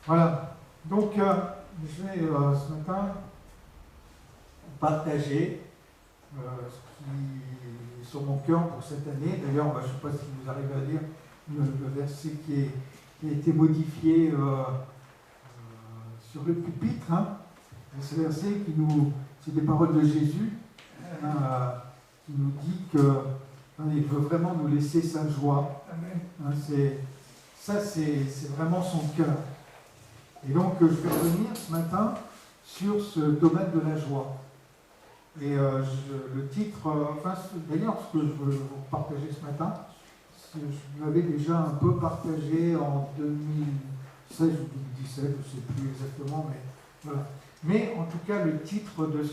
Voilà. Donc, je vais ce matin partager ce qui est sur mon cœur pour cette année. D'ailleurs, je ne sais pas si vous arrivez à lire le verset qui a été modifié sur le pupitre. Hein. Ce verset c'est des paroles de Jésus qui nous dit qu'il veut vraiment nous laisser sa joie. Hein, c'est vraiment son cœur. Et donc, je vais revenir ce matin sur ce domaine de la joie. Et le titre, d'ailleurs, ce que je veux vous partager ce matin, je l'avais déjà un peu partagé en 2016 ou 2017, je ne sais plus exactement, mais voilà. Mais en tout cas, le titre de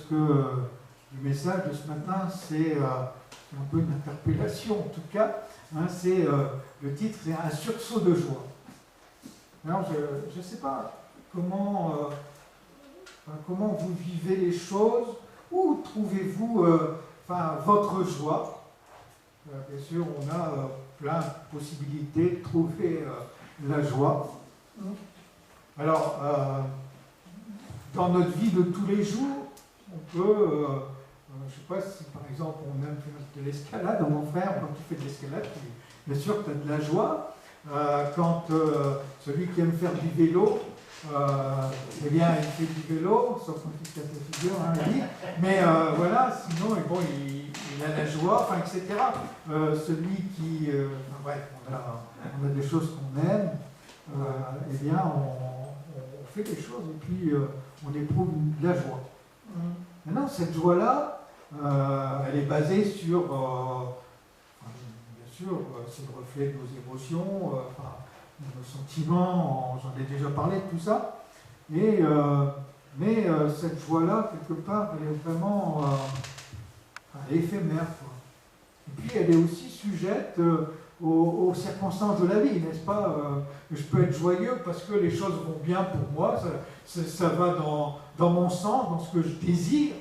du message de ce matin, c'est un peu une interpellation en tout cas. Hein, le titre, c'est un sursaut de joie. Alors, je ne sais pas comment vous vivez les choses, où trouvez-vous votre joie. Bien sûr, on a plein de possibilités de trouver la joie. Alors, dans notre vie de tous les jours, on peut, je ne sais pas si par exemple on aime faire de l'escalade, mon frère, quand il fait de l'escalade, bien sûr que tu as de la joie. Quand celui qui aime faire du vélo, eh bien il fait du vélo, sauf quand il se casse la figure, hein, il dit. Mais voilà, sinon, bon, il a la joie, etc. Celui qui, bref, on a des choses qu'on aime, eh bien on fait des choses et puis on éprouve de la joie. Maintenant, cette joie-là, elle est basée sur bien sûr, c'est le reflet de nos émotions, de nos sentiments, j'en ai déjà parlé de tout ça. Mais cette joie-là, quelque part, elle est vraiment elle est éphémère. Quoi. Et puis, elle est aussi sujette aux circonstances de la vie, n'est-ce pas je peux être joyeux parce que les choses vont bien pour moi, ça va dans mon sens, dans ce que je désire.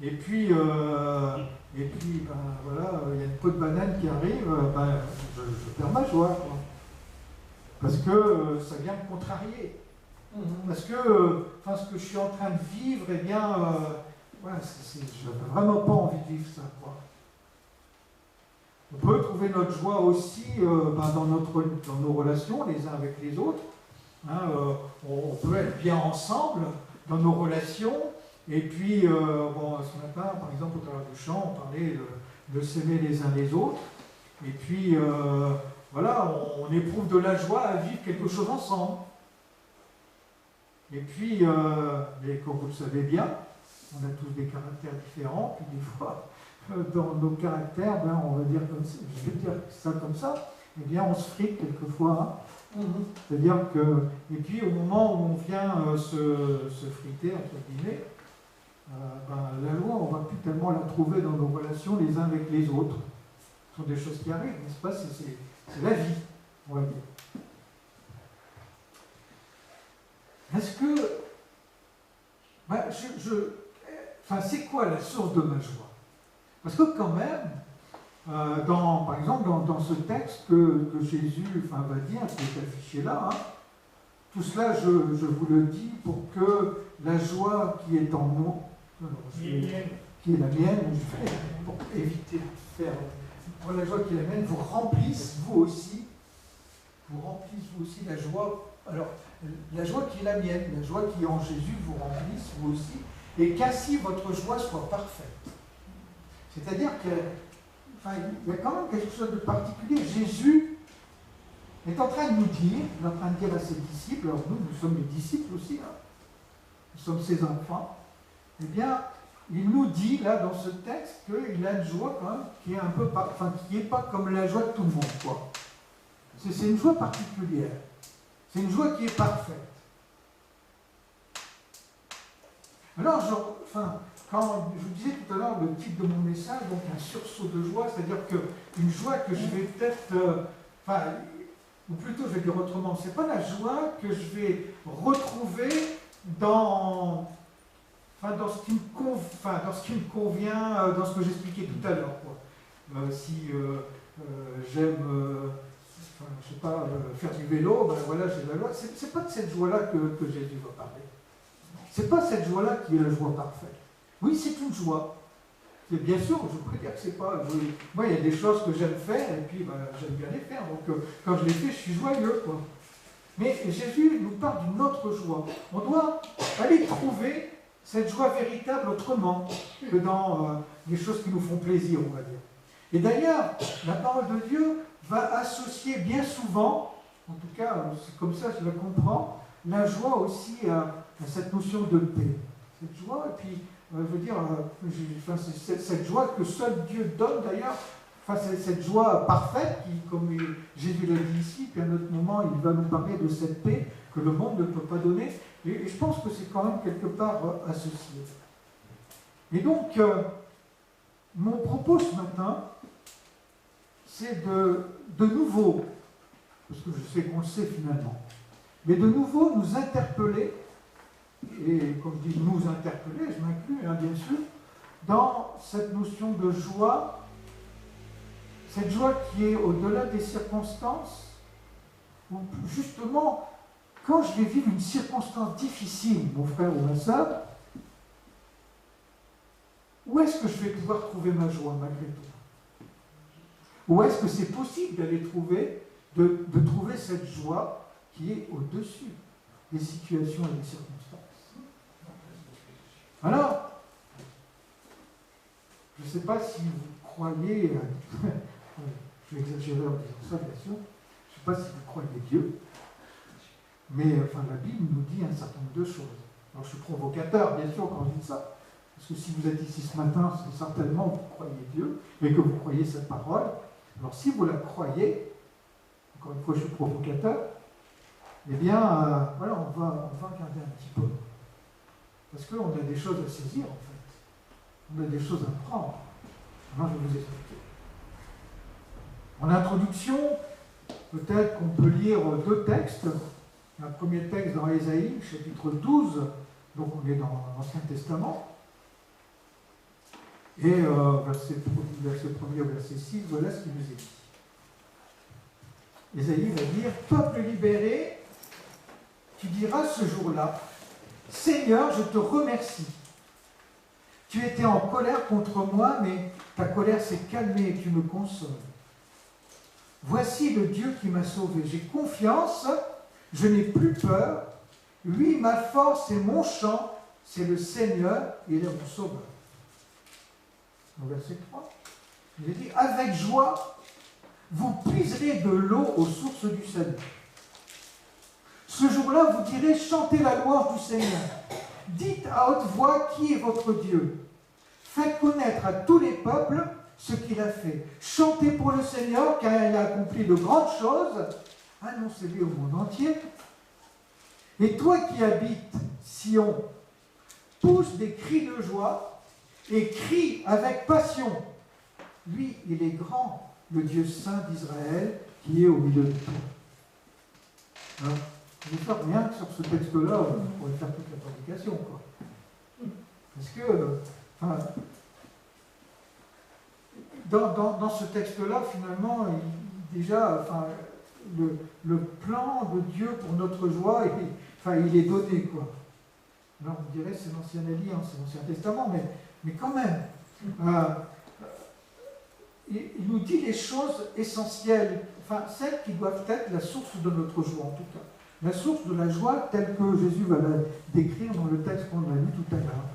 Et puis, voilà, il y a une peau de banane qui arrive, je perds ma joie, quoi. Parce que ça vient me contrarier. Parce que ce que je suis en train de vivre, eh bien, je n'avais vraiment pas envie de vivre ça, quoi. On peut trouver notre joie aussi dans nos relations, les uns avec les autres. Hein, on peut être bien ensemble dans nos relations. Et puis, ce matin, par exemple, au travers du chant, on parlait de s'aimer les uns les autres. Et puis, voilà, on éprouve de la joie à vivre quelque chose ensemble. Et puis, mais comme vous le savez bien, on a tous des caractères différents. Puis des fois, dans nos caractères, on va dire comme ça, je vais dire ça comme ça, eh bien, on se frite quelquefois. Hein. C'est-à-dire que, et puis, au moment où on vient se friter, entre guillemets, la loi, on ne va plus tellement la trouver dans nos relations les uns avec les autres. Ce sont des choses qui arrivent, n'est-ce pas? C'est la vie, on va dire. Est-ce que... c'est quoi la source de ma joie? Parce que quand même, par exemple, dans ce texte que Jésus va dire, qui est affiché là, hein, tout cela, je vous le dis pour que la joie qui est en nous, qui est la mienne, pour éviter de faire, pour la joie qui est la mienne, vous remplisse vous aussi la joie. Alors, la joie qui est la mienne, la joie qui est en Jésus vous remplisse vous aussi, et qu'ainsi votre joie soit parfaite. C'est-à-dire qu'il y a quand même quelque chose de particulier. Jésus est en train de nous dire, il est en train de dire à ses disciples, alors nous sommes les disciples aussi, hein, nous sommes ses enfants, eh bien, il nous dit là dans ce texte qu'il a une joie quand même qui est un peu, qui n'est pas comme la joie de tout le monde, quoi. C'est une joie particulière. C'est une joie qui est parfaite. Alors, quand je vous disais tout à l'heure le titre de mon message, donc un sursaut de joie, c'est-à-dire qu'une joie que je vais peut-être, ou plutôt je vais dire autrement, c'est pas la joie que je vais retrouver dans ce qui me convient, dans ce que j'expliquais tout à l'heure. Si j'aime enfin, je sais pas, faire du vélo, ben voilà, j'ai la loi. C'est pas de cette joie-là que Jésus va parler. C'est pas cette joie-là qui est la joie parfaite. Oui, c'est une joie. Et bien sûr, je peux dire que c'est pas... Moi, il y a des choses que j'aime faire, et puis ben, j'aime bien les faire. Donc, quand je les fais, je suis joyeux, quoi. Mais Jésus nous parle d'une autre joie. On doit aller trouver cette joie véritable autrement que dans les choses qui nous font plaisir, on va dire. Et d'ailleurs, la parole de Dieu va associer bien souvent, en tout cas, c'est comme ça que je le comprends, la joie aussi à cette notion de paix. Cette joie, et puis, je veux dire, c'est cette joie que seul Dieu donne d'ailleurs, enfin, c'est cette joie parfaite qui, comme Jésus l'a dit ici, puis à un autre moment, il va nous parler de cette paix que le monde ne peut pas donner, et je pense que c'est quand même quelque part associé. Et donc, mon propos ce matin, c'est de nouveau, parce que je sais qu'on le sait finalement, mais de nouveau nous interpeller, et comme je dis nous interpeller, je m'inclus hein, bien sûr, dans cette notion de joie, cette joie qui est au-delà des circonstances, où justement, quand je vais vivre une circonstance difficile, mon frère ou ma soeur, où est-ce que je vais pouvoir trouver ma joie malgré tout? Où est-ce que c'est possible d'aller trouver, de trouver cette joie qui est au-dessus des situations et des circonstances? Alors, je ne sais pas si vous croyez, je vais exagérer en disant ça bien sûr, je ne sais pas si vous croyez Dieu, mais enfin, la Bible nous dit un certain nombre de choses. Alors je suis provocateur bien sûr quand je dis ça, parce que si vous êtes ici ce matin, c'est certainement que vous croyez Dieu, et que vous croyez cette parole. Alors si vous la croyez, encore une fois je suis provocateur, eh bien voilà, on va regarder un petit peu. Parce qu'on a des choses à saisir en fait. On a des choses à prendre. Alors je vais vous expliquer. En introduction, peut-être qu'on peut lire deux textes. Un premier texte dans Ésaïe, chapitre 12, donc on est dans l'Ancien Testament. Et verset 1er au verset 6, voilà ce qu'il nous est dit. Ésaïe va dire, « Peuple libéré, tu diras ce jour-là, Seigneur, je te remercie. Tu étais en colère contre moi, mais ta colère s'est calmée et tu me consoles. Voici le Dieu qui m'a sauvé. J'ai confiance, je n'ai plus peur. Lui, ma force et mon chant, c'est le Seigneur, il est mon sauveur. » Au verset 3, il est dit, « Avec joie, vous puiserez de l'eau aux sources du salut. Ce jour-là, vous direz, chantez la louange du Seigneur. Dites à haute voix qui est votre Dieu. Faites connaître à tous les peuples ce qu'il a fait. Chantez pour le Seigneur, car il a accompli de grandes choses. Annoncez-les au monde entier. Et toi qui habites Sion, pousse des cris de joie et crie avec passion. Lui, il est grand, le Dieu saint d'Israël, qui est au milieu de toi. Hein? Je vais faire rien que sur ce texte-là, on pourrait faire toute la prédication, quoi. Parce que, enfin, dans ce texte-là, finalement, déjà, enfin, le plan de Dieu pour notre joie, il est donné, quoi. Alors, on dirait c'est l'Ancienne Alliance, c'est l'Ancien Testament, mais quand même, il nous dit les choses essentielles, enfin, celles qui doivent être la source de notre joie, en tout cas. La source de la joie telle que Jésus va la décrire dans le texte qu'on a lu tout à l'heure.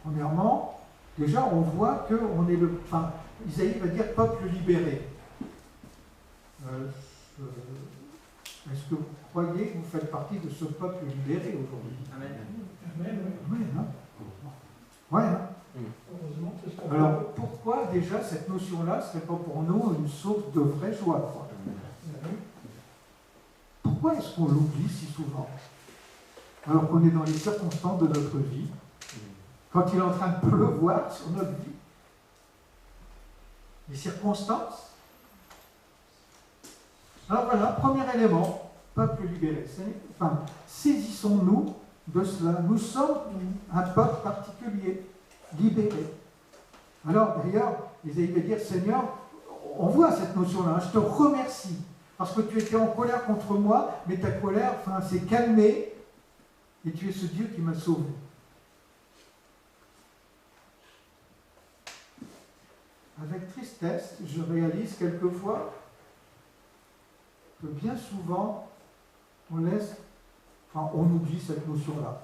Premièrement, déjà on voit qu'on est le... Enfin, Isaïe va dire peuple libéré. Est-ce que vous croyez que vous faites partie de ce peuple libéré aujourd'hui? Amen. Amen, oui. Ouais, hein? Alors pourquoi déjà cette notion-là ne serait pas pour nous une source de vraie joie, quoi? Pourquoi est-ce qu'on l'oublie si souvent? Alors qu'on est dans les circonstances de notre vie, quand il est en train de pleuvoir sur notre vie. Les circonstances. Alors voilà, premier élément, peuple libéré. Enfin, saisissons-nous de cela. Nous sommes un peuple particulier, libéré. Alors d'ailleurs, Isaïe va dire, Seigneur, on voit cette notion-là, je te remercie. parce que tu étais en colère contre moi, mais ta colère s'est calmée, et tu es ce Dieu qui m'a sauvé. Avec tristesse, je réalise quelquefois que bien souvent, on oublie cette notion-là.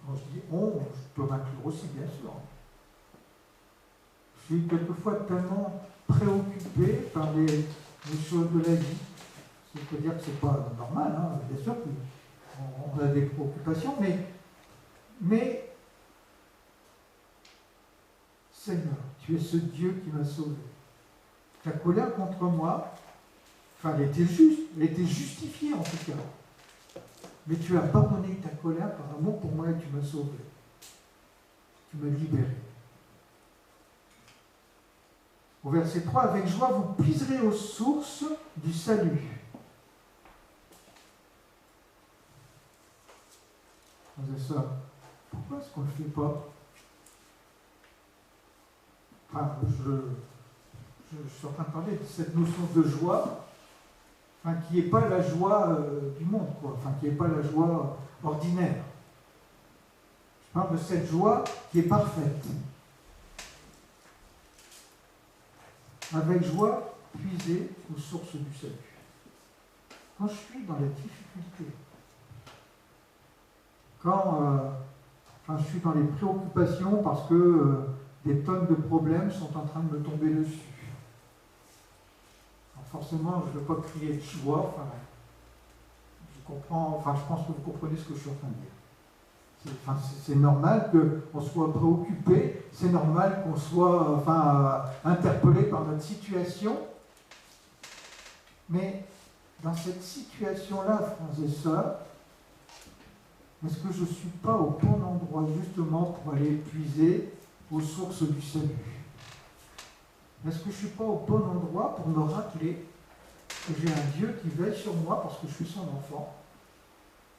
Quand je dis on, je peux m'inclure aussi, bien sûr. Je suis quelquefois tellement préoccupé par les choses de la vie. C'est-à-dire que ce n'est pas normal, hein. Bien sûr qu'on a des préoccupations, mais Seigneur, tu es ce Dieu qui m'a sauvé. Ta colère contre moi, elle était juste, elle était justifiée en tout cas. Mais tu as pardonné ta colère par amour pour moi et tu m'as sauvé. Tu m'as libéré. Au verset 3, avec joie, vous puiserez aux sources du salut. On disait ça. Pourquoi est-ce qu'on ne le fait pas? Je suis en train de parler de cette notion de joie, qui n'est pas la joie du monde, qui n'est pas la joie ordinaire. Je parle de cette joie qui est parfaite. Avec joie, puiser aux sources du salut. Quand je suis dans la difficulté, quand je suis dans les préoccupations parce que des tonnes de problèmes sont en train de me tomber dessus. Alors forcément, je ne veux pas crier de joie, je pense que vous comprenez ce que je suis en train de dire. C'est normal qu'on soit préoccupé, c'est normal qu'on soit interpellé par notre situation, mais dans cette situation-là, frères et sœurs, est-ce que je ne suis pas au bon endroit justement pour aller puiser aux sources du salut? Est-ce que je ne suis pas au bon endroit pour me rappeler que j'ai un Dieu qui veille sur moi parce que je suis son enfant?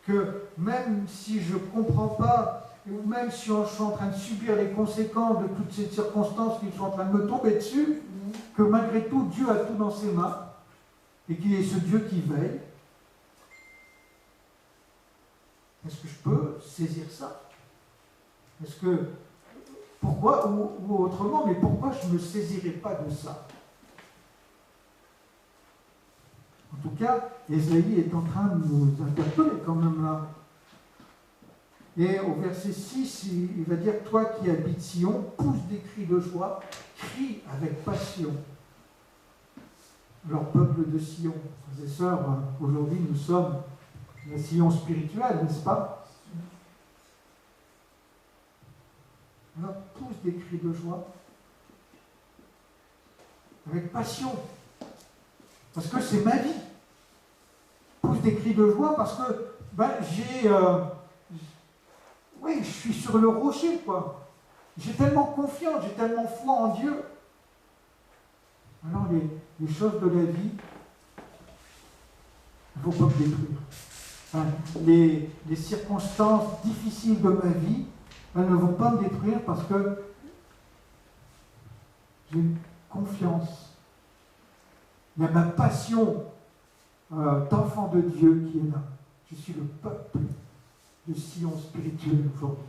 Que même si je ne comprends pas, ou même si je suis en train de subir les conséquences de toutes ces circonstances qui sont en train de me tomber dessus, que malgré tout, Dieu a tout dans ses mains, et qu'il est ce Dieu qui veille. Est-ce que je peux saisir ça? Est-ce que, pourquoi, ou autrement, mais pourquoi je ne me saisirais pas de ça? En tout cas, Ésaïe est en train de nous interpeller quand même là. Et au verset 6, il va dire, toi qui habites Sion, pousse des cris de joie, crie avec passion. Alors, peuple de Sion, frères et sœurs, aujourd'hui nous sommes la Sion spirituelle, n'est-ce pas? Alors, pousse des cris de joie avec passion. Parce que c'est ma vie. Pousse des cris de joie parce que je suis sur le rocher, quoi. J'ai tellement confiance, j'ai tellement foi en Dieu. Alors les choses de la vie ne vont pas me détruire. Les circonstances difficiles de ma vie, elles ne vont pas me détruire parce que j'ai une confiance. Il y a ma passion d'enfant de Dieu qui est là. Je suis le peuple de Sion spirituel aujourd'hui.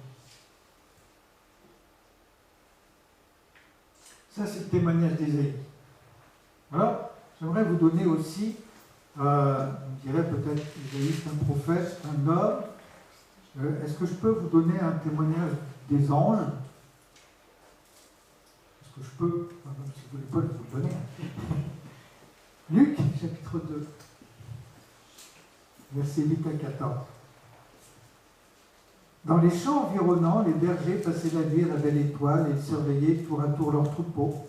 Ça, c'est le témoignage d'Ésaïe. Alors, j'aimerais vous donner aussi, on dirait peut-être Ésaïe, c'est un prophète, un homme. Est-ce que je peux vous donner un témoignage des anges? Est-ce que je peux, même si vous ne voulez pas, je vous le donner. Luc, chapitre 2, versets 8 à 14. Dans les champs environnants, les bergers passaient la nuit à la belle étoile et surveillaient tour à tour leurs troupeaux.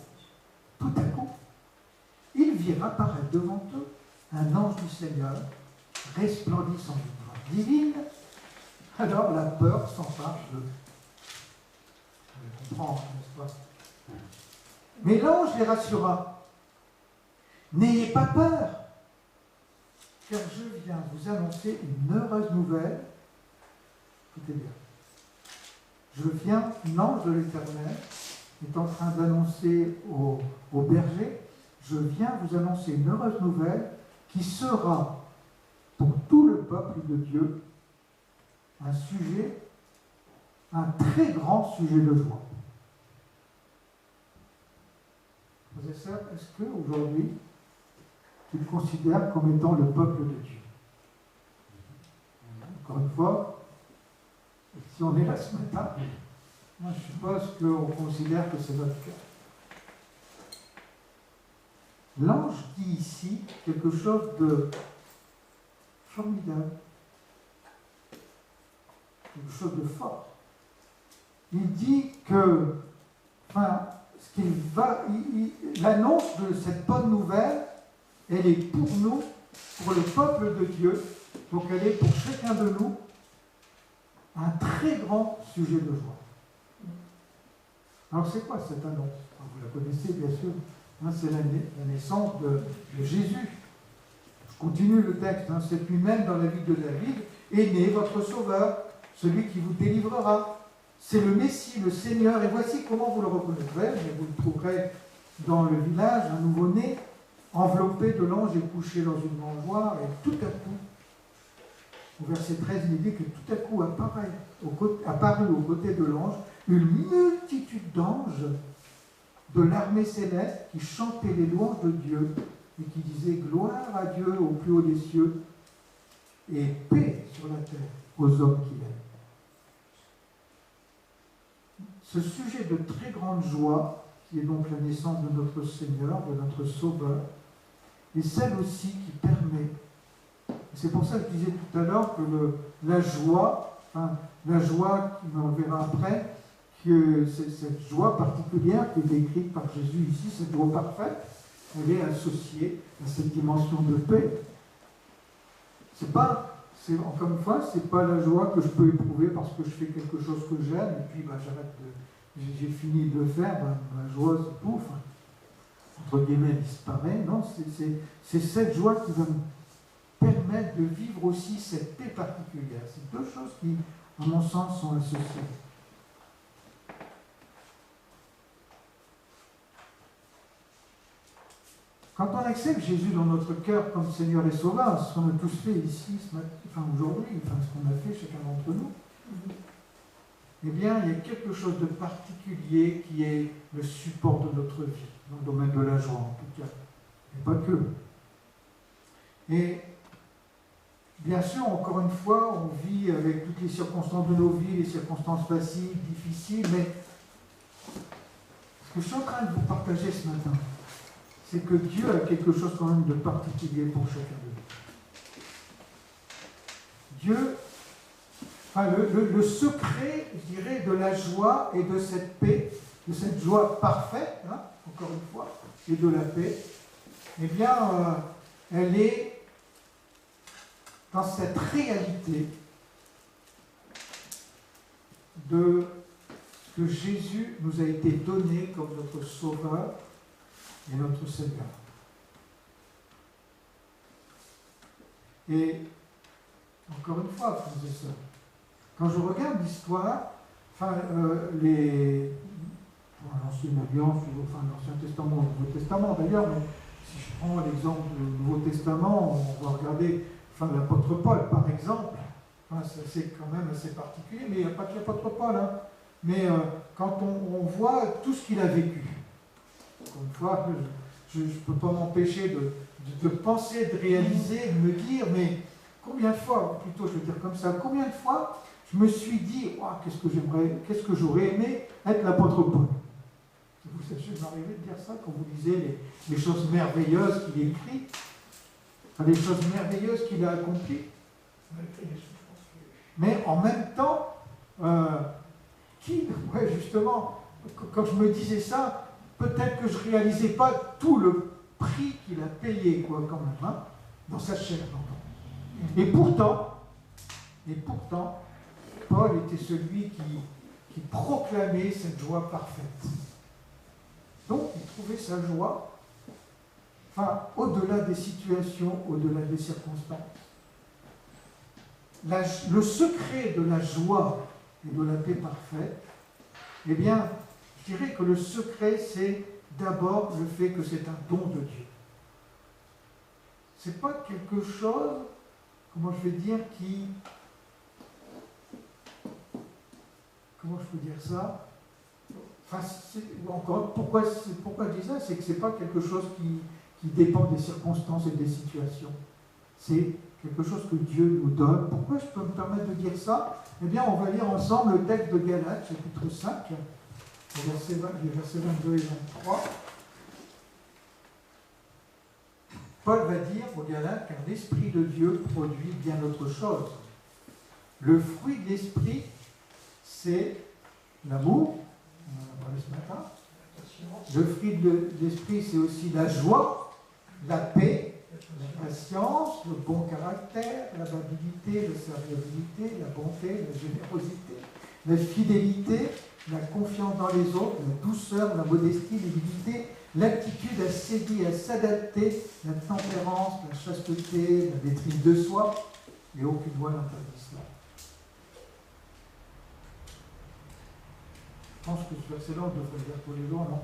Tout à coup, ils virent apparaître devant eux un ange du Seigneur, resplendissant d'une gloire divine. Alors la peur s'empare d'eux. On comprend, n'est-ce pas? Mais l'ange les rassura. N'ayez pas peur, car je viens vous annoncer une heureuse nouvelle. Écoutez bien. L'ange de l'Éternel est en train d'annoncer aux bergers je viens vous annoncer une heureuse nouvelle qui sera pour tout le peuple de Dieu un très grand sujet de joie. Frères et sœurs, est-ce qu'aujourd'hui, tu te considères comme étant le peuple de Dieu? Encore une fois, si on est là ce matin, moi je suppose qu'on considère que c'est notre cœur. L'ange dit ici quelque chose de formidable, quelque chose de fort. Il dit que, l'annonce de cette bonne nouvelle, elle est pour nous, pour le peuple de Dieu, donc elle est pour chacun de nous un très grand sujet de joie. Alors c'est quoi cette annonce? Vous la connaissez bien sûr, c'est la naissance de Jésus. Je continue le texte, cette nuit même dans la ville de David est né votre Sauveur, celui qui vous délivrera. C'est le Messie, le Seigneur, et voici comment vous le reconnaîtrez, mais vous le trouverez dans le village, un nouveau-né, enveloppé de l'ange et couché dans une mangeoire, et tout à coup, au verset 13, il dit que tout à coup apparut aux côtés de l'ange une multitude d'anges de l'armée céleste qui chantaient les louanges de Dieu et qui disaient gloire à Dieu au plus haut des cieux et paix sur la terre aux hommes qu'il aime. Ce sujet de très grande joie, qui est donc la naissance de notre Seigneur, de notre Sauveur, est celle aussi qui permet. C'est pour ça que je disais tout à l'heure que la joie, on verra après, que cette joie particulière qui est décrite par Jésus ici, cette joie parfaite, elle est associée à cette dimension de paix. Encore une fois, c'est pas la joie que je peux éprouver parce que je fais quelque chose que j'aime et puis j'ai fini de le faire, ma joie se pouf, entre guillemets, disparaît. Non, c'est cette joie qui va me permettre de vivre aussi cette paix particulière. C'est deux choses qui, à mon sens, sont associées. Quand on accepte Jésus dans notre cœur comme Seigneur et Sauveur, ce qu'on a tous fait ici, aujourd'hui, ce qu'on a fait chacun d'entre nous, eh bien, il y a quelque chose de particulier qui est le support de notre vie, dans le domaine de la joie en tout cas, et pas que. Et bien sûr, encore une fois, on vit avec toutes les circonstances de nos vies, les circonstances faciles, difficiles, mais ce que je suis en train de vous partager ce matin, c'est que Dieu a quelque chose quand même de particulier pour chacun de nous. Dieu, le secret, je dirais, de la joie et de cette paix, de cette joie parfaite, encore une fois, et de la paix, eh bien, elle est dans cette réalité de ce que Jésus nous a été donné comme notre Sauveur et notre Seigneur. Et encore une fois, frères et sœurs, quand je regarde l'histoire, l'Ancienne Alliance, l'Ancien Testament, le Nouveau Testament d'ailleurs, mais si je prends l'exemple du Nouveau Testament, on va regarder l'apôtre Paul par exemple, c'est quand même assez particulier, mais il n'y a pas que l'apôtre Paul, mais quand on voit tout ce qu'il a vécu, encore une fois, je ne peux pas m'empêcher de penser, de réaliser, de me dire, mais combien de fois, plutôt je vais dire comme ça, combien de fois je me suis dit, qu'est-ce que j'aurais aimé être l'apôtre Paul. Vous savez, je m'arrivais de dire ça quand vous lisez les choses merveilleuses qu'il écrit, les choses merveilleuses qu'il a accomplies. Mais en même temps, justement, quand je me disais ça, peut-être que je ne réalisais pas tout le prix qu'il a payé, quand même, dans sa chair. Et pourtant, Paul était celui qui proclamait cette joie parfaite. Donc, il trouvait sa joie, au-delà des situations, au-delà des circonstances. Le secret de la joie et de la paix parfaite, eh bien, je dirais que le secret, c'est d'abord le fait que c'est un don de Dieu. C'est pas quelque chose, comment je vais dire, comment je peux dire ça? Enfin, encore, pourquoi je dis ça? C'est que c'est pas quelque chose qui dépend des circonstances et des situations. C'est quelque chose que Dieu nous donne. Pourquoi je peux me permettre de dire ça? Eh bien, on va lire ensemble le texte de Galates, chapitre 5, les versets 22 et 23. Paul va dire aux Galates qu'un l'Esprit de Dieu produit bien autre chose. Le fruit de l'Esprit, c'est l'amour, on en a parlé ce matin. Le fruit de l'Esprit, c'est aussi la joie, la paix, la patience, le bon caractère, l'amabilité, la serviabilité, la bonté, la générosité, la fidélité, la confiance dans les autres, la douceur, la modestie, l'humilité, l'aptitude à s'aider, à s'adapter, la tempérance, la chasteté, la maîtrise de soi, et aucune loi n'interdit cela. Je pense que ce verset-là, on devrait le dire tous les jours, non?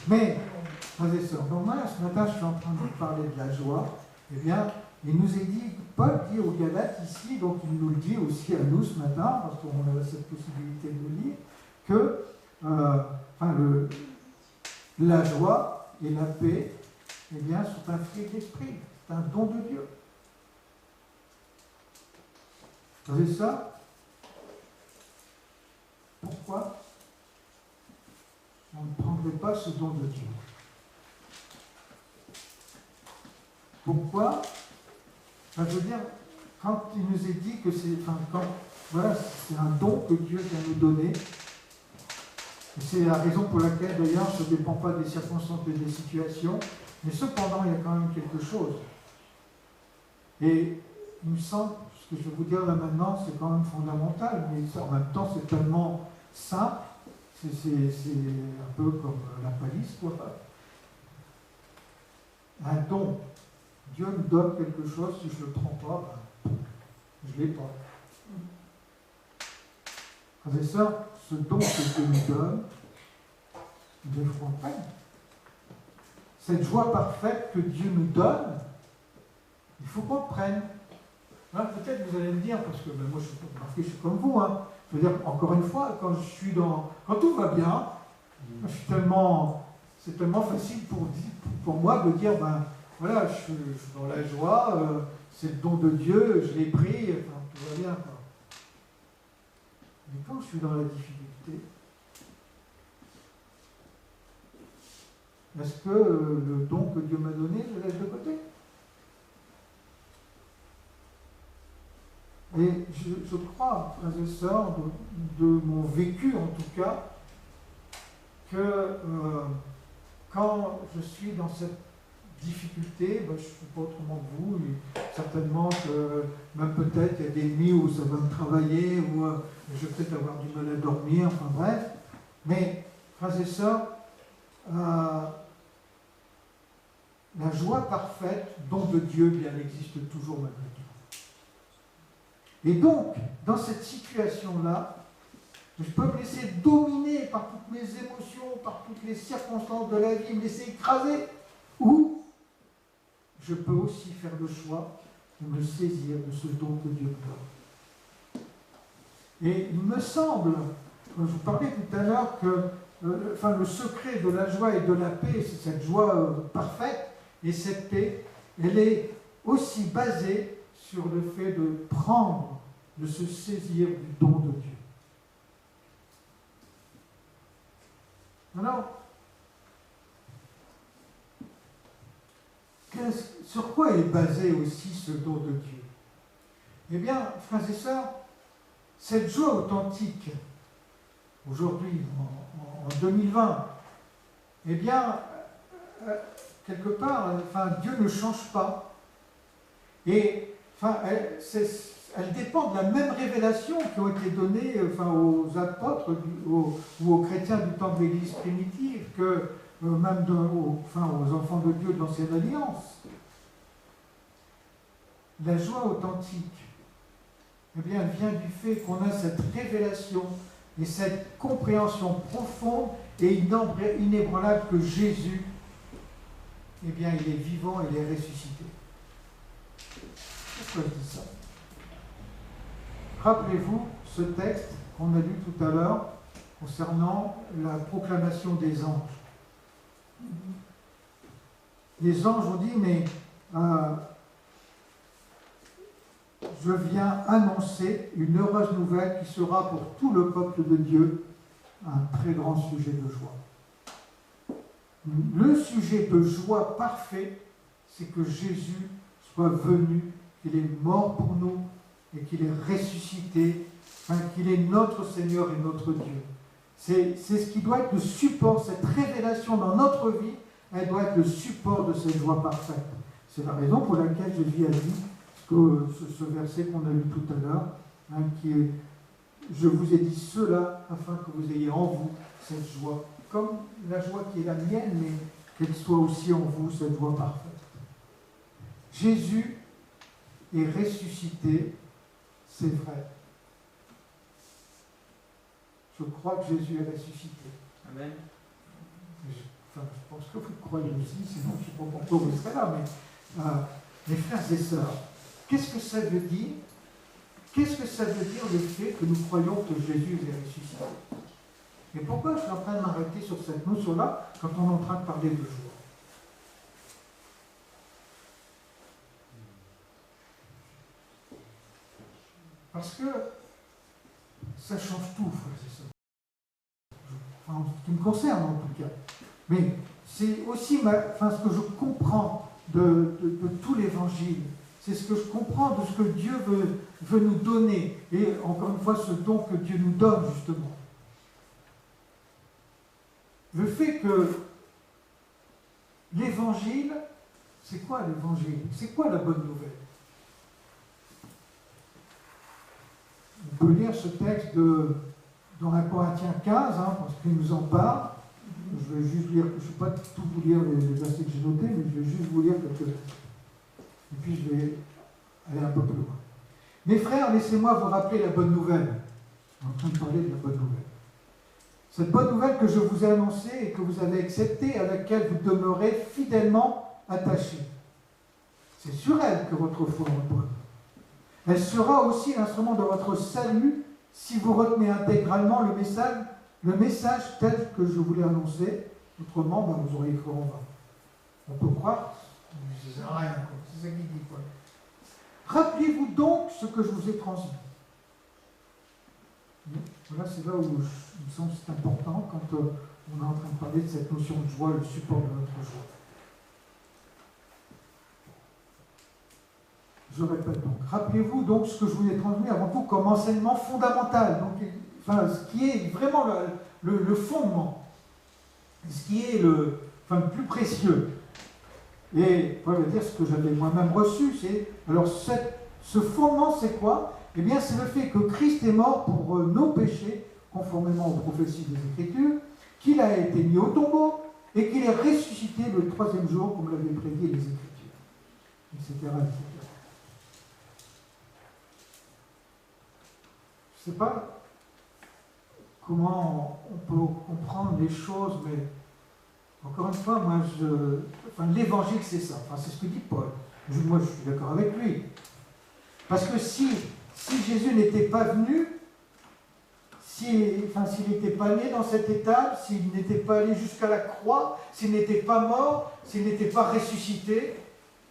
Mais, frères et sœurs, donc moi, ce matin, je suis en train de vous parler de la joie. Eh bien, il nous est dit, Paul dit aux Galates ici, donc il nous le dit aussi à nous ce matin, parce qu'on a cette possibilité de le lire, que la joie et la paix, eh bien, sont un fruit de l'esprit, c'est un don de Dieu. Vous savez ça? Pourquoi on ne prendrait pas ce don de Dieu? Pourquoi? Je veux dire, quand il nous est dit que c'est un don que Dieu vient nous donner, c'est la raison pour laquelle d'ailleurs ça ne dépend pas des circonstances et des situations, mais cependant il y a quand même quelque chose. Et il me semble, ce que je vais vous dire là maintenant, c'est quand même fondamental, mais en même temps c'est tellement simple, c'est un peu comme la palisse, quoi. Un don. Dieu me donne quelque chose, si je ne le prends pas, je ne l'ai pas. Frères et sœurs, ce don que Dieu nous donne, il faut qu'on prenne. Cette joie parfaite que Dieu nous donne, il faut qu'on prenne. Peut-être vous allez me dire, parce que moi je suis comme vous, hein. Je veux dire, encore une fois, quand tout va bien, c'est tellement facile pour moi de dire, voilà, je suis dans la joie, c'est le don de Dieu, je l'ai pris, tout va bien, quoi. Mais quand je suis dans la difficulté, est-ce que le don que Dieu m'a donné, je le laisse de côté? Et je crois, frères et sœurs, de mon vécu en tout cas, que quand je suis dans cette difficulté, je ne suis pas autrement que vous, et certainement que même peut-être il y a des nuits où ça va me travailler, où je vais peut-être avoir du mal à dormir, enfin bref. Mais, frères et sœurs, la joie parfaite, don de Dieu, bien, elle existe toujours malgré tout. Et donc, dans cette situation-là, je peux me laisser dominer par toutes mes émotions, par toutes les circonstances de la vie, me laisser écraser, ou je peux aussi faire le choix de me saisir de ce don que Dieu me donne. Et il me semble, je vous parlais tout à l'heure que le secret de la joie et de la paix, c'est cette joie parfaite, et cette paix, elle est aussi basée sur le fait de prendre, de se saisir du don de Dieu. Alors, sur quoi est basé aussi ce don de Dieu? Eh bien, frères et sœurs, cette joie authentique, aujourd'hui, en 2020, eh bien, quelque part, Dieu ne change pas. Et elle dépend de la même révélation qui ont été données aux apôtres ou aux chrétiens du temps de l'Église primitive que même aux enfants de Dieu de l'Ancienne Alliance. La joie authentique, eh bien, elle vient du fait qu'on a cette révélation et cette compréhension profonde et inébranlable que Jésus, eh bien, il est vivant, il est ressuscité. Pourquoi je dis ça? Rappelez-vous ce texte qu'on a lu tout à l'heure concernant la proclamation des anges. Les anges ont dit, mais je viens annoncer une heureuse nouvelle qui sera pour tout le peuple de Dieu un très grand sujet de joie. Le sujet de joie parfait, c'est que Jésus soit venu, qu'il est mort pour nous et qu'il est ressuscité, qu'il est notre Seigneur et notre Dieu. C'est ce qui doit être le support, cette révélation dans notre vie, elle doit être le support de cette joie parfaite. C'est la raison pour laquelle Jésus a dit ce verset qu'on a lu tout à l'heure, qui est « Je vous ai dit cela afin que vous ayez en vous cette joie ». Comme la joie qui est la mienne, mais qu'elle soit aussi en vous, cette joie parfaite. Jésus est ressuscité, c'est vrai. Je crois que Jésus est ressuscité. Amen. Je pense que vous croyez aussi, sinon je ne sais pas pourquoi vous serez là, mais mes frères et sœurs, qu'est-ce que ça veut dire? Qu'est-ce que ça veut dire le fait que nous croyons que Jésus est ressuscité? Et pourquoi je suis en train de m'arrêter sur cette notion-là quand on est en train de parler de joie? Parce que ça change tout, frères et sœurs. Enfin, ce qui me concerne en tout cas. Mais c'est aussi ce que je comprends de tout l'Évangile. C'est ce que je comprends de ce que Dieu veut nous donner. Et encore une fois, ce don que Dieu nous donne, justement. Le fait que l'Évangile, c'est quoi l'Évangile? C'est quoi la bonne nouvelle? On peut lire ce texte dans 1 Corinthiens 15, parce qu'il nous en parle. Je vais juste lire, je ne vais pas tout vous lire les versets que j'ai notés, mais je vais juste vous lire quelques versets. Et puis je vais aller un peu plus loin. Mes frères, laissez-moi vous rappeler la bonne nouvelle. On est en train de parler de la bonne nouvelle. Cette bonne nouvelle que je vous ai annoncée et que vous avez acceptée, à laquelle vous demeurez fidèlement attachés. C'est sur elle que votre foi repose. Elle sera aussi l'instrument de votre salut si vous retenez intégralement le message tel que je vous l'ai annoncé. Autrement, vous auriez cru en vain. On peut croire, c'est rien, c'est ça qu'il dit. Quoi. Rappelez-vous donc ce que je vous ai transmis. Voilà, c'est là où il me semble que c'est important quand on est en train de parler de cette notion de joie, le support de notre joie. Je répète donc. Rappelez-vous donc ce que je vous ai transmis avant tout comme enseignement fondamental. Donc, ce qui est vraiment le fondement, ce qui est le plus précieux. Et on va dire ce que j'avais moi-même reçu, alors ce fondement c'est quoi? Eh bien c'est le fait que Christ est mort pour nos péchés, conformément aux prophéties des Écritures, qu'il a été mis au tombeau et qu'il est ressuscité le 3e jour, comme l'avaient prédit les Écritures, etc. etc. Je ne sais pas comment on peut comprendre les choses, mais encore une fois, l'évangile c'est ça, c'est ce que dit Paul. Moi je suis d'accord avec lui. Parce que si Jésus n'était pas venu, s'il n'était pas né dans cette étape, s'il n'était pas allé jusqu'à la croix, s'il n'était pas mort, s'il n'était pas ressuscité,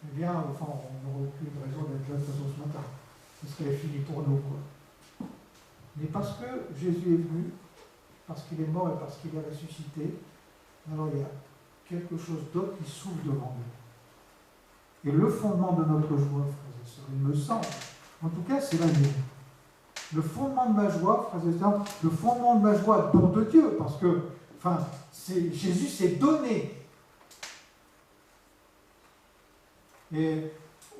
eh bien, on n'aurait plus de raison d'être là de toute façon ce matin. Ce serait fini pour nous, quoi. Mais parce que Jésus est venu, parce qu'il est mort et parce qu'il est ressuscité, alors il y a quelque chose d'autre qui s'ouvre devant nous. Et le fondement de notre joie, frères et sœurs, il me semble, en tout cas c'est la mienne. Le fondement de ma joie, frères et sœurs, le fondement de ma joie, don de Dieu, parce que Jésus s'est donné. Et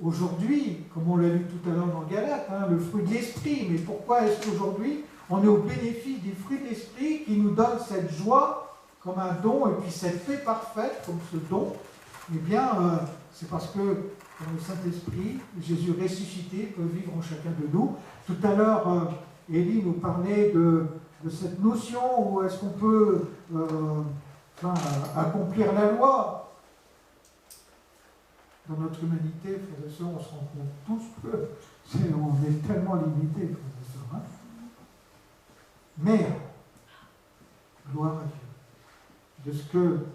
aujourd'hui, comme on l'a lu tout à l'heure dans Galates, le fruit de l'esprit, mais pourquoi est-ce qu'aujourd'hui on est au bénéfice du fruit de l'esprit qui nous donne cette joie comme un don, et puis cette paix parfaite comme ce don? Eh bien, c'est parce que dans le Saint-Esprit, Jésus ressuscité peut vivre en chacun de nous. Tout à l'heure, Élie nous parlait de cette notion où est-ce qu'on peut accomplir la loi. Dans notre humanité, frères et sœurs, on se rend compte tous qu'on est tellement limité, frères et sœurs. Hein. Mais, gloire à Dieu, de ce que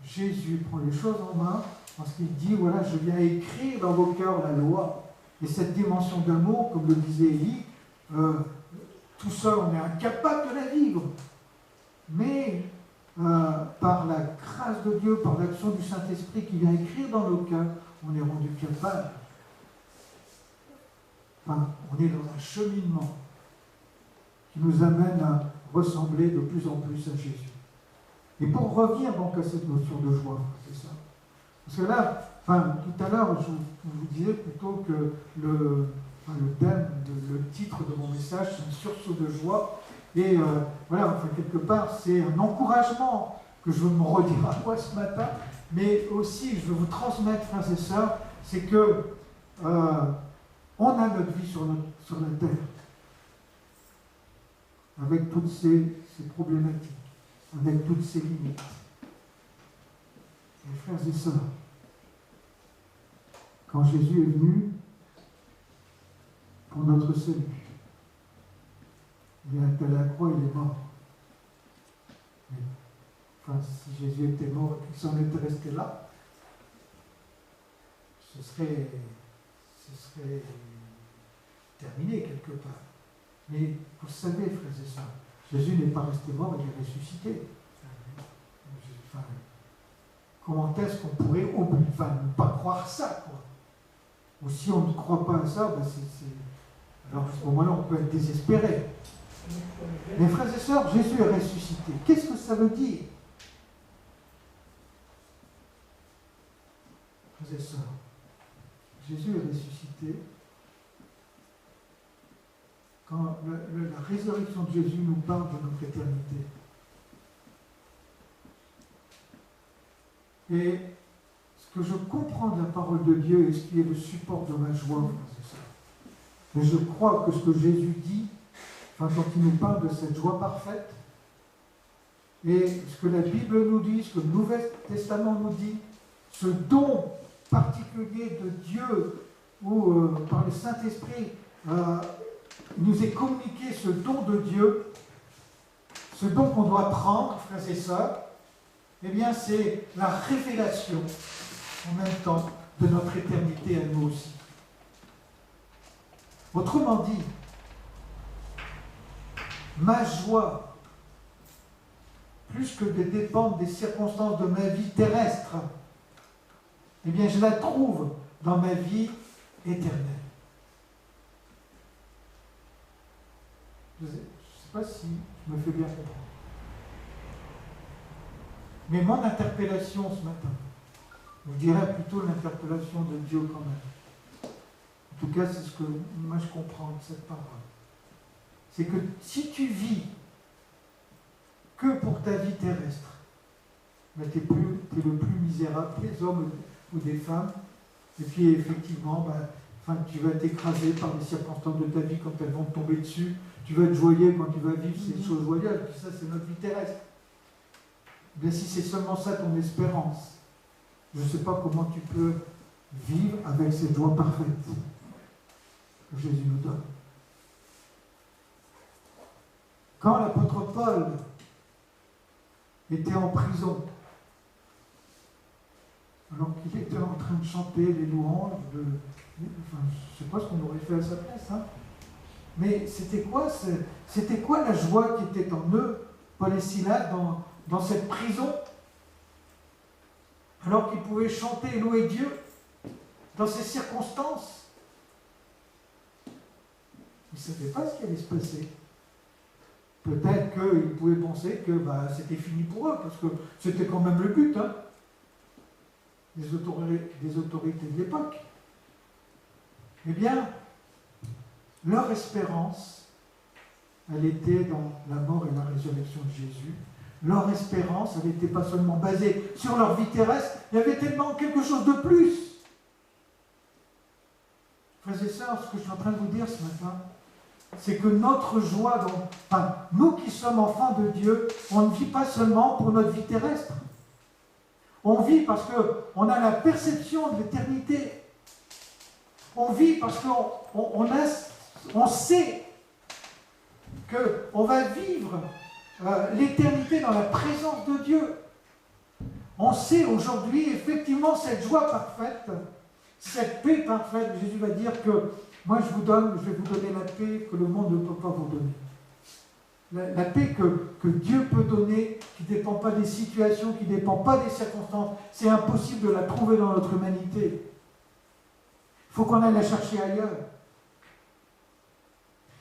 Jésus prend les choses en main, parce qu'il dit, voilà, je viens écrire dans vos cœurs la loi. Et cette dimension d'amour, comme le disait Élie, tout seul, on est incapable de la vivre. Mais par la grâce de Dieu, par l'action du Saint-Esprit qui vient écrire dans nos cœurs, on est rendu capable. Enfin, on est dans un cheminement qui nous amène à ressembler de plus en plus à Jésus. Et pour revenir donc à cette notion de joie, c'est ça. Parce que là, tout à l'heure, je vous disais plutôt que le thème, le titre de mon message, c'est un sursaut de joie. Et quelque part, c'est un encouragement que je veux me redire à moi ce matin, mais aussi, je veux vous transmettre, frères et sœurs, c'est que on a notre vie sur la terre, avec toutes ces problématiques, avec toutes ces limites. Et frères et sœurs, quand Jésus est venu pour notre salut, il est à la croix, il est mort. Mais, si Jésus était mort et qu'il s'en était resté là, ce serait terminé quelque part. Mais vous savez, frères et sœurs, Jésus n'est pas resté mort, il est ressuscité. Comment est-ce qu'on pourrait ne pas croire ça, quoi? Ou si on ne croit pas à ça, alors à ce moment-là, on peut être désespéré. Mais frères et sœurs, Jésus est ressuscité. Qu'est-ce que ça veut dire? Frères et sœurs, Jésus est ressuscité. Quand la résurrection de Jésus nous parle de notre éternité. Et ce que je comprends de la parole de Dieu et ce qui est le support de ma joie, frères et sœurs, et je crois que ce que Jésus dit, quand il nous parle de cette joie parfaite, et ce que la Bible nous dit, ce que le Nouveau Testament nous dit, ce don particulier de Dieu, où par le Saint-Esprit, il nous est communiqué ce don de Dieu, ce don qu'on doit prendre, frères et sœurs, eh bien c'est la révélation en même temps de notre éternité à nous aussi. Autrement dit, ma joie, plus que de dépendre des circonstances de ma vie terrestre, eh bien je la trouve dans ma vie éternelle. Je ne sais pas si je me fais bien comprendre. Mais mon interpellation ce matin, je dirais plutôt l'interpellation de Dieu quand même. En tout cas, c'est ce que moi je comprends de cette parole. C'est que si tu vis que pour ta vie terrestre, ben tu es le plus misérable des hommes ou des femmes, et puis effectivement, tu vas t'écraser par les circonstances de ta vie quand elles vont te tomber dessus, tu vas être joyeux quand tu vas vivre ces choses joyeuses, puis ça c'est notre vie terrestre. Mais si c'est seulement ça ton espérance, je ne sais pas comment tu peux vivre avec cette joie parfaite que Jésus nous donne. Quand l'apôtre Paul était en prison, alors qu'il était en train de chanter les louanges, je ne sais pas ce qu'on aurait fait à sa place, hein. Mais c'était quoi la joie qui était en eux, Paul et Silas, dans cette prison, alors qu'ils pouvaient chanter et louer Dieu dans ces circonstances? Ils ne savaient pas ce qui allait se passer. Peut-être qu'ils pouvaient penser que c'était fini pour eux, parce que c'était quand même le but des autorités de l'époque. Eh bien, leur espérance, elle était dans la mort et la résurrection de Jésus. Leur espérance, elle n'était pas seulement basée sur leur vie terrestre, il y avait tellement quelque chose de plus. Frères et sœurs, ce que je suis en train de vous dire ce matin, c'est que notre joie, nous qui sommes enfants de Dieu, on ne vit pas seulement pour notre vie terrestre. On vit parce qu'on a la perception de l'éternité. On vit parce qu'on sait qu'on va vivre l'éternité dans la présence de Dieu. On sait aujourd'hui, effectivement, cette joie parfaite, cette paix parfaite. Jésus va dire que moi je vais vous donner la paix que le monde ne peut pas vous donner. La paix que Dieu peut donner, qui ne dépend pas des situations, qui ne dépend pas des circonstances. C'est impossible de la trouver dans notre humanité. Il faut qu'on aille la chercher ailleurs.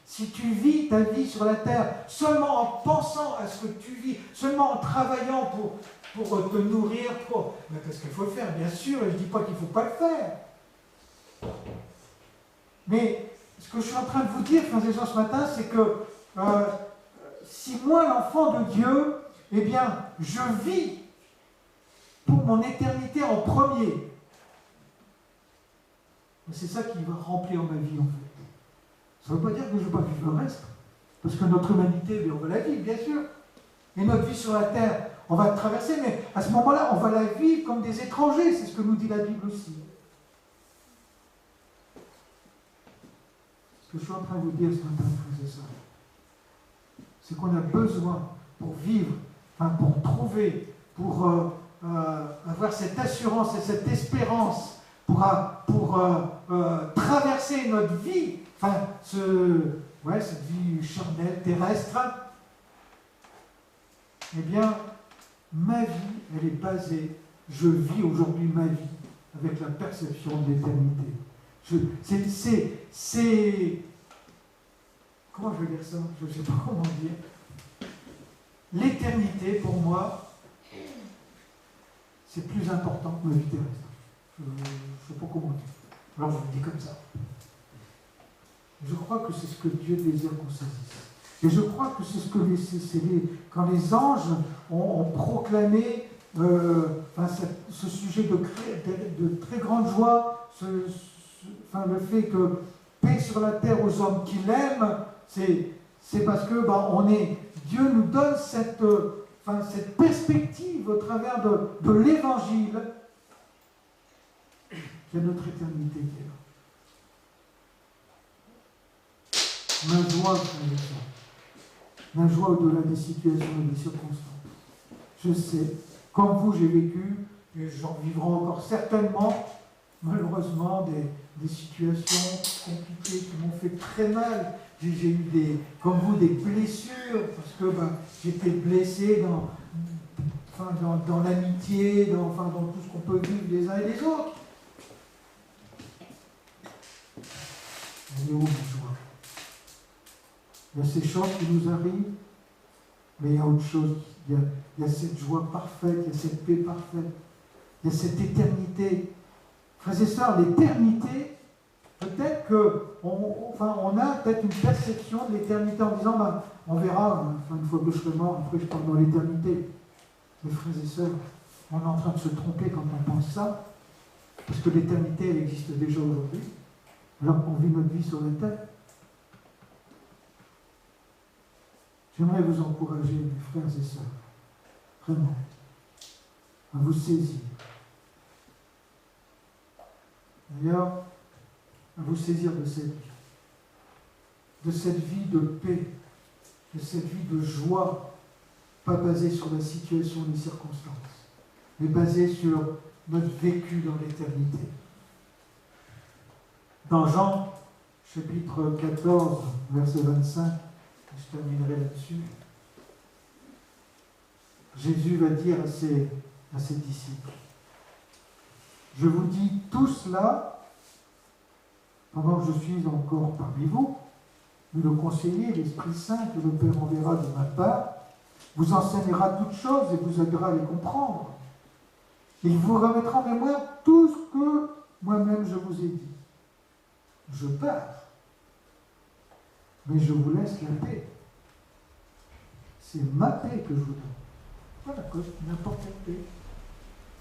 Si tu vis ta vie sur la terre seulement en pensant à ce que tu vis, seulement en travaillant pour te nourrir, parce qu'il faut le faire, bien sûr, et je ne dis pas qu'il ne faut pas le faire. Mais ce que je suis en train de vous dire, frères et sœurs, ce matin, c'est que si moi, l'enfant de Dieu, eh bien, je vis pour mon éternité en premier, c'est ça qui va remplir ma vie, en fait. Ça ne veut pas dire que je ne vais pas vivre le reste, parce que notre humanité, on va la vivre, bien sûr. Et notre vie sur la terre, on va la traverser, mais à ce moment-là, on va la vivre comme des étrangers, c'est ce que nous dit la Bible aussi. Ce que je suis en train de vous dire ce matin, c'est ça. C'est qu'on a besoin pour vivre, pour trouver, pour avoir cette assurance et cette espérance, pour traverser notre vie, cette vie charnelle, terrestre. Eh bien, ma vie, elle est basée, je vis aujourd'hui ma vie avec la perception de l'éternité. Comment je vais dire ça? Je ne sais pas comment dire. L'éternité, pour moi, c'est plus important que ma vie terrestre. Je ne sais pas comment dire. Alors je le dis comme ça. Je crois que c'est ce que Dieu désire qu'on saisisse. Et je crois que c'est ce que quand les anges ont proclamé ce sujet de très grande joie, le fait que paix sur la terre aux hommes qui l'aiment, c'est parce que Dieu nous donne cette perspective au travers de l'Évangile, qu'il y a notre éternité qui est là. Ma joie, frère, ma joie au-delà des situations et des circonstances. Je sais, comme vous, j'ai vécu, et j'en vivrai encore certainement, malheureusement, des situations compliquées qui m'ont fait très mal. J'ai eu comme vous, des blessures, parce que j'étais blessé dans l'amitié, dans tout ce qu'on peut vivre les uns et les autres. Elle est où ma joie? Il y a ces choses qui nous arrivent, mais il y a autre chose. Il y a cette joie parfaite, il y a cette paix parfaite, il y a cette éternité. Frères et sœurs, l'éternité, peut-être qu'on a peut-être une perception de l'éternité en disant, on verra, une fois que je serai mort, après je pars dans l'éternité. Mais frères et sœurs, on est en train de se tromper quand on pense ça, parce que l'éternité, elle existe déjà aujourd'hui, alors qu'on vit notre vie sur la terre. J'aimerais vous encourager, mes frères et sœurs, vraiment, à vous saisir. D'ailleurs, à vous saisir de cette vie de paix, de cette vie de joie, pas basée sur la situation et les circonstances, mais basée sur notre vécu dans l'éternité. Dans Jean, chapitre 14, verset 25, je terminerai là-dessus. Jésus va dire à ses disciples, je vous dis tout cela pendant que je suis encore parmi vous, mais le conseiller, l'Esprit Saint que le Père enverra de ma part, vous enseignera toutes choses et vous aidera à les comprendre. Il vous remettra en mémoire tout ce que moi-même je vous ai dit. Je pars, mais je vous laisse la paix. C'est ma paix que je vous donne. Pas la cause, n'importe quelle paix.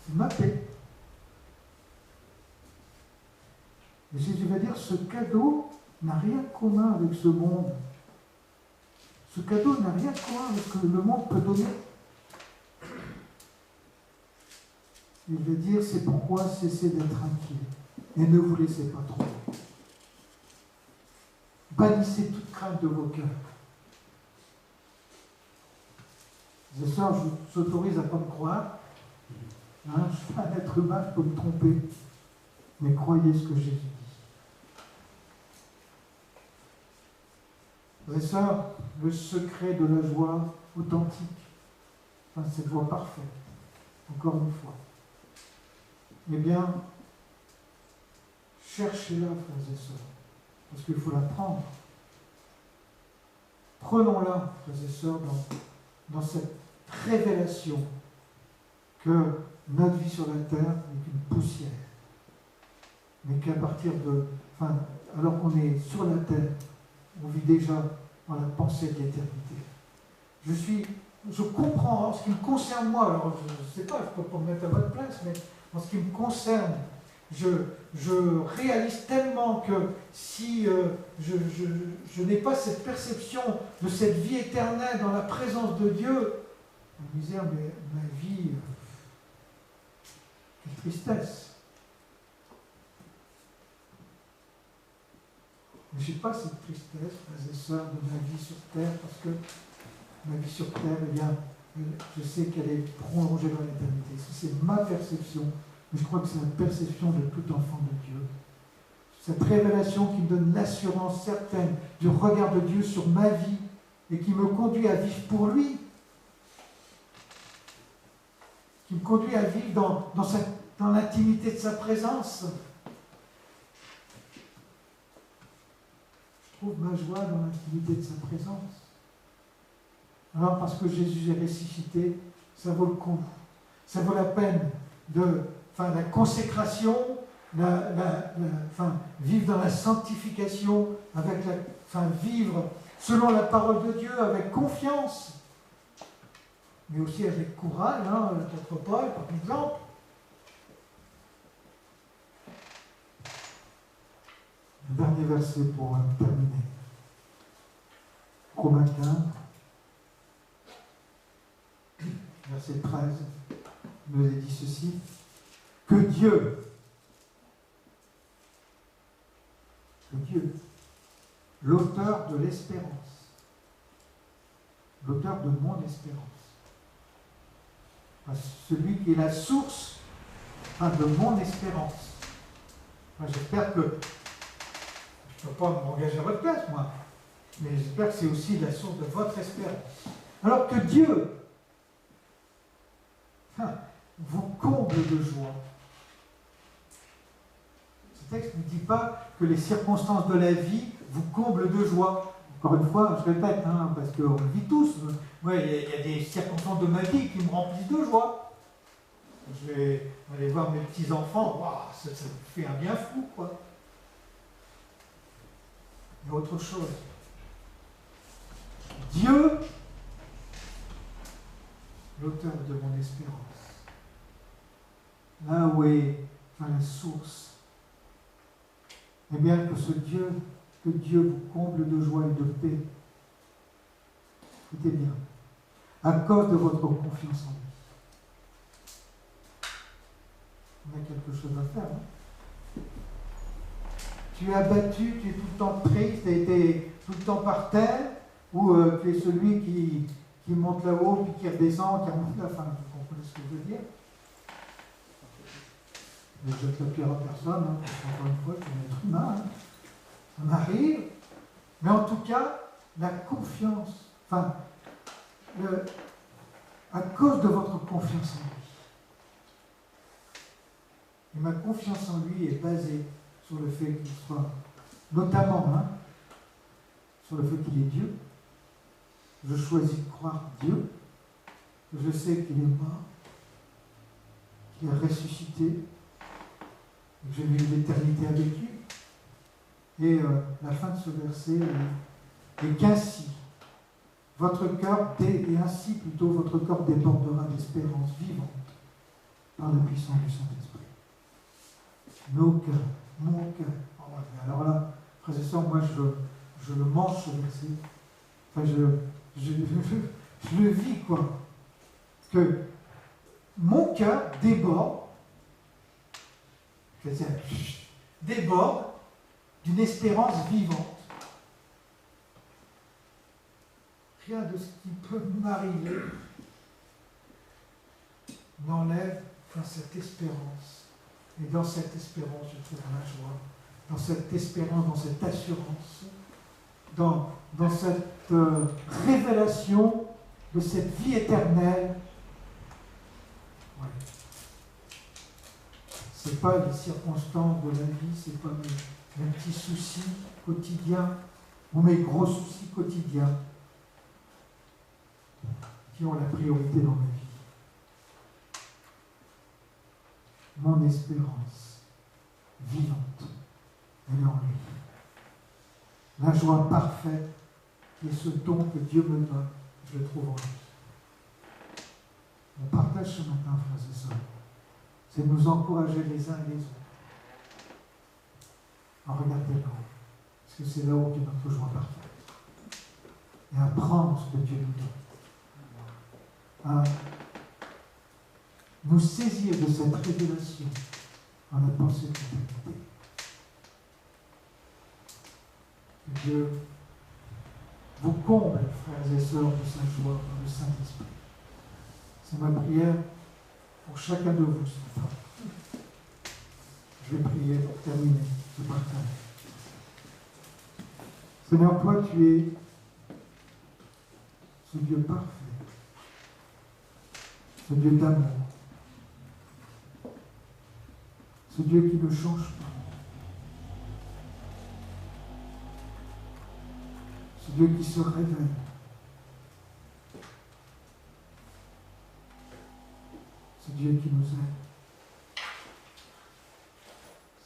C'est ma paix. Et Jésus va dire, ce cadeau, n'a rien de commun avec ce monde. Ce cadeau n'a rien de commun avec ce que le monde peut donner. Il veut dire, c'est pourquoi cessez d'être inquiets et ne vous laissez pas tromper. Bannissez toute crainte de vos cœurs. Les sœurs, je s'autorise à ne pas me croire. Je suis un être humain, je peux me tromper. Mais croyez ce que Jésus dit. Les sœurs, le secret de la joie authentique, cette joie parfaite, encore une fois, eh bien, cherchez-la, frères et sœurs, parce qu'il faut la prendre. Prenons-la, frères et sœurs, dans cette révélation que notre vie sur la terre n'est qu'une poussière, mais qu'à partir alors qu'on est sur la terre, on vit déjà dans la pensée de l'éternité. Je comprends, en ce qui me concerne moi, alors je ne sais pas, je ne peux pas me mettre à votre place, mais en ce qui me concerne, je réalise tellement que si je n'ai pas cette perception de cette vie éternelle dans la présence de Dieu, la misère, mais ma vie, quelle tristesse. Mais je n'ai pas cette tristesse, frères et sœurs, de ma vie sur terre, parce que ma vie sur terre, eh bien, je sais qu'elle est prolongée dans l'éternité. C'est ma perception, mais je crois que c'est la perception de tout enfant de Dieu. Cette révélation qui me donne l'assurance certaine du regard de Dieu sur ma vie et qui me conduit à vivre pour lui, qui me conduit à vivre dans l'intimité de sa présence. Je trouve ma joie dans l'intimité de sa présence. Alors, parce que Jésus est ressuscité, ça vaut le coup. Ça vaut la peine la consécration, vivre dans la sanctification, vivre selon la parole de Dieu avec confiance, mais aussi avec courage, l'apôtre Paul, par exemple. Le dernier verset pour terminer. Romains 15, verset 13, nous est dit ceci, que Dieu, l'auteur de l'espérance, l'auteur de mon espérance, celui qui est la source de mon espérance. J'espère que, je ne peux pas m'engager à votre place, moi, mais j'espère que c'est aussi la source de votre espérance. Alors que Dieu vous comble de joie. Ce texte ne dit pas que les circonstances de la vie vous comblent de joie. Encore une fois, je répète, parce qu'on le vit tous. Moi, il y a des circonstances de ma vie qui me remplissent de joie. Je vais aller voir mes petits-enfants, wow, ça me fait un bien fou, quoi. Il y a autre chose. Dieu, l'auteur de mon espérance, là où est la source, eh bien que Dieu vous comble de joie et de paix. Écoutez bien, à cause de votre confiance en lui. On a quelque chose à faire. Tu es abattu, tu es tout le temps triste, tu es tout le temps par terre, ou tu es celui qui monte là-haut, puis qui redescend, qui remonte la fin. Vous comprenez ce que je veux dire? Je ne jette la pierre à personne, encore une fois, je suis un être humain. Ça m'arrive. Mais en tout cas, la confiance, à cause de votre confiance en lui. Et ma confiance en lui est basée sur le fait qu'il soit, notamment, sur le fait qu'il est Dieu. Je choisis de croire Dieu. Je sais qu'il est mort, qu'il est ressuscité, que je vis l'éternité avec lui. Et la fin de ce verset est qu'ainsi, votre cœur débordera d'espérance vivante par la puissance du Saint-Esprit. Mon cœur. Alors là, frères et sœurs, moi je le mange ce verset. Enfin, je le vis, quoi. Parce que mon cœur déborde, déborde d'une espérance vivante. Rien de ce qui peut m'arriver n'enlève cette espérance. Et dans cette espérance, je trouve la joie. Dans cette espérance, dans cette assurance, dans cette révélation de cette vie éternelle. Ouais. Ce n'est pas les circonstances de la vie, ce n'est pas mes petits soucis quotidiens ou mes gros soucis quotidiens qui ont la priorité dans ma vie. Mon espérance vivante, elle est en lui. La joie parfaite qui est ce don que Dieu me donne, je le trouve en lui. On partage ce matin, frères et sœurs, c'est de nous encourager les uns et les autres à regarder là-haut, parce que c'est là-haut qu'est notre joie parfaite. Et à prendre ce que Dieu nous donne. À nous saisir de cette révélation en la pensée de l'éternité. Que Dieu vous comble, frères et sœurs, de sa joie dans le Saint-Esprit. C'est ma prière pour chacun de vous ce matin. Je vais prier pour terminer ce partage. Seigneur, toi, tu es ce Dieu parfait, ce Dieu d'amour, ce Dieu qui ne change pas, ce Dieu qui se révèle, ce Dieu qui nous aime.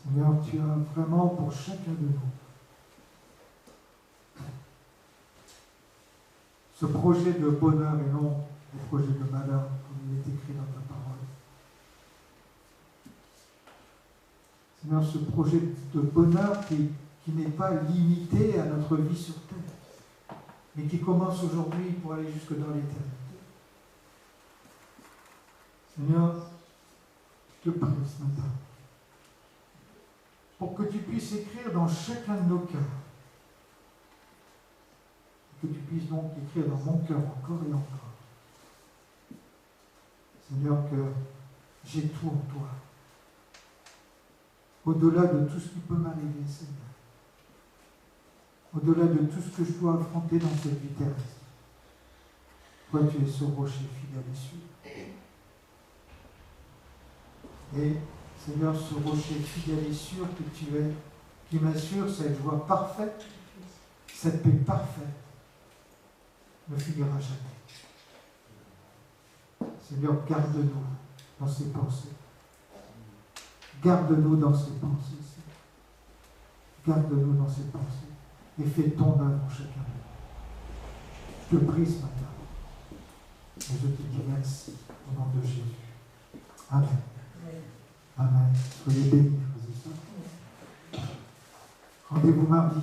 Seigneur, tu as vraiment pour chacun de nous ce projet de bonheur et non le projet de malheur, comme il est écrit dans ta parole. Seigneur, ce projet de bonheur qui n'est pas limité à notre vie sur terre, mais qui commence aujourd'hui pour aller jusque dans l'éternité. Seigneur, je te prie ce matin, pour que tu puisses écrire dans chacun de nos cœurs, que tu puisses donc écrire dans mon cœur encore et encore, Seigneur, que j'ai tout en toi, au-delà de tout ce qui peut m'arriver, Seigneur, au-delà de tout ce que je dois affronter dans cette vie terrestre. Toi, tu es ce rocher fidèle et sûr. Et, Seigneur, ce rocher fidèle et sûr que tu es, qui m'assure cette joie parfaite, cette paix parfaite, ne finira jamais. Seigneur, garde-nous dans ces pensées. Garde-nous dans ces pensées. Garde-nous dans ces pensées. Et fais ton œuvre en chacun de nous. Je te prie ce matin. Et je te dis merci au nom de Jésus. Amen. Amen. Soyez bénis, frères et sœurs. Rendez-vous mardi.